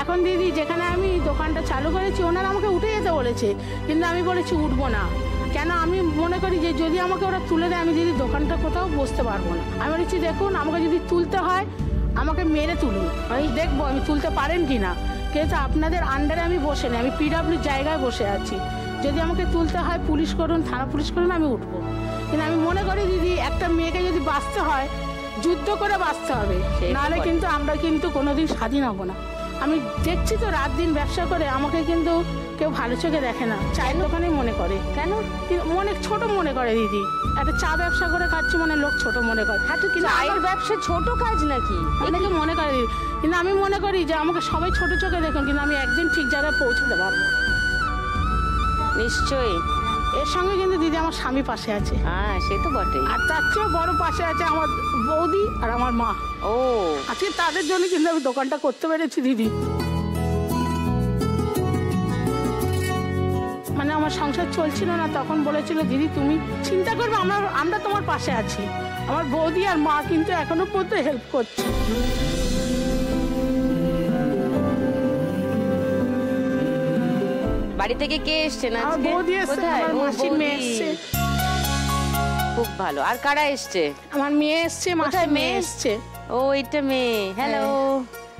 এখন দিদি যেখানে আমি দোকানটা চালু করেছি ওনারা আমাকে উঠে যেতে বলেছে, কিন্তু আমি বলেছি উঠবো না। কেন আমি মনে করি যে যদি আমাকে ওরা তুলে দেয় আমি দিদি দোকানটা কোথাও বসতে পারবো না। আমি বলেছি দেখুন আমাকে যদি তুলতে হয় আমাকে মেরে তুলুন, আমি দেখবো আমি তুলতে পারেন কি না, কিন্তু আপনাদের আন্ডারে আমি বসে নেই, আমি পিডব্লিউ জায়গায় বসে আছি। যদি আমাকে তুলতে হয় পুলিশ করুন, থানা পুলিশ করুন, আমি উঠবো। কিন্তু আমি মনে করি দিদি একটা মেয়েকে যদি বাঁচতে হয় যুদ্ধ করে বাঁচতে হবে, নাহলে কিন্তু আমরা কিন্তু কোনোদিন স্বাধীন হব না। আমি দেখছি তো রাত দিন ব্যবসা করে আমাকে কিন্তু কেউ ভালো চোখে দেখে না, চায়ের দোকানে মনে করে। কেন? অনেক ছোট মনে করে দিদি, একটা চা ব্যবসা করে খাচ্ছি মানে লোক ছোট মনে করে। চায়ের ব্যবসা ছোট কাজ নাকি? অনেকে মনে করে দিদি, কিন্তু আমি মনে করি যে আমাকে সবাই ছোট চোখে দেখুন, কিন্তু আমি একদিন ঠিক জায়গায় পৌঁছতে পারবো নিশ্চয়ই। এর সঙ্গে কিন্তু দিদি আমার স্বামী পাশে আছে। হ্যাঁ সে তো বটেই। আর তার চেয়েও বড় পাশে আছে আমার বৌদি আর আমার মা। ও আজকে তাদের জন্য কিন্তু আমি দোকানটা করতে পেরেছি দিদি। মানে আমার সংসার চলছিল না, তখন বলেছিল দিদি তুমি চিন্তা করবে আমরা তোমার পাশে আছি। আমার বৌদি আর মা কিন্তু এখনো পর্যন্ত হেল্প করছে। বাড়ি থেকে কে এসছে না? বৌদি এসছে, আমার মাসির মেয়ে এসছে। খুব ভালো। আর কারা এসছে? আমার মেয়ে এসছে, মাসির মেয়ে এসছে। ও এটা মেয়ে। হ্যালো।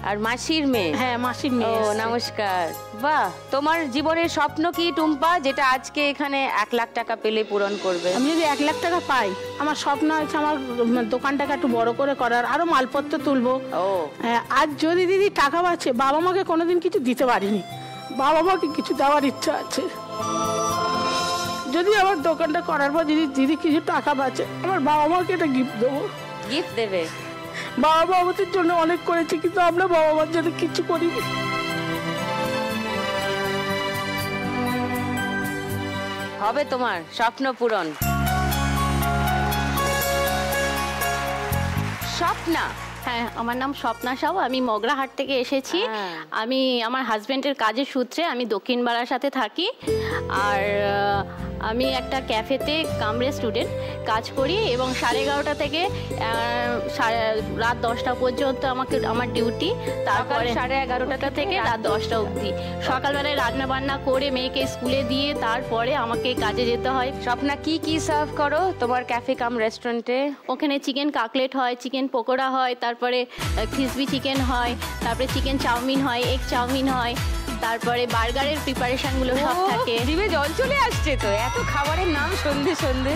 আর মাসির মেয়ে? হ্যাঁ মাসির মেয়ে। ও নমস্কার। বাহ, তোমার জীবনের স্বপ্ন কি টুম্পা, যেটা আজকে এখানে 1 লাখ টাকা পেলে পূরণ করবে? আমি যদি 1 লাখ টাকা পাই আমার স্বপ্ন আছে আমার দোকানটাকে একটু বড় করে করার, আরো মালপত্র তুলবো। ও আর যদি দিদি টাকা বাঁচে, বাবা মাকে কোনোদিন কিছু দিতে পারিনি, বাবা মাকে কিছু দেওয়ার ইচ্ছা আছে। যদি আমার দোকানটা করার পর যদি দিদি কিছু টাকা বাঁচে আমার বাবা মাকে একটা গিফট দেবো। গিফট দেবে? বাবা মা আমাদের জন্য অনেক করেছে, কিন্তু আমরা বাবা মার জন্য কিছু করিনি। হবে তোমার স্বপ্ন পূরণ। স্বপ্না? হ্যাঁ আমার নাম স্বপ্না সাউ, আমি মগরাহাট থেকে এসেছি। আমি আমার হাজবেন্ডের কাজের সূত্রে আমি দক্ষিণ বারাসাতে থাকি। আর আমি একটা ক্যাফেতে কামরে স্টুডেন্ট কাজ করি এবং 11:30 থেকে রাত 10টা পর্যন্ত আমার ডিউটি। তারপরে 11:30টা থেকে রাত 10টা অবধি সকালবেলায় রান্না বান্না করে মেয়েকে স্কুলে দিয়ে তারপরে আমাকে কাজে যেতে হয়। স্বপ্না কি কি সার্ভ করো তোমার ক্যাফে কাম রেস্টুরেন্টে? ওখানে চিকেন কাকলেট হয়, চিকেন পকোড়া হয়, তারপরে ক্রিসপি চিকেন হয়, তারপরে চিকেন চাউমিন হয়, এগ চাউমিন হয়, তারপরে বার্গারের প্রিপারেশনগুলো সব থাকে। জিভে জল চলে আসছে তো, এত খাবারের নাম সন্ধে সন্ধে।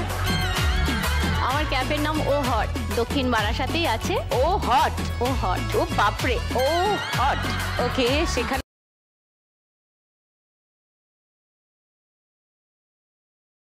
আমার ক্যাফের নাম ও হট, দক্ষিণ বারাসাতেই আছে। ও হট? ও হট। ও বাপরে, ও হট। ওকে, সেখানে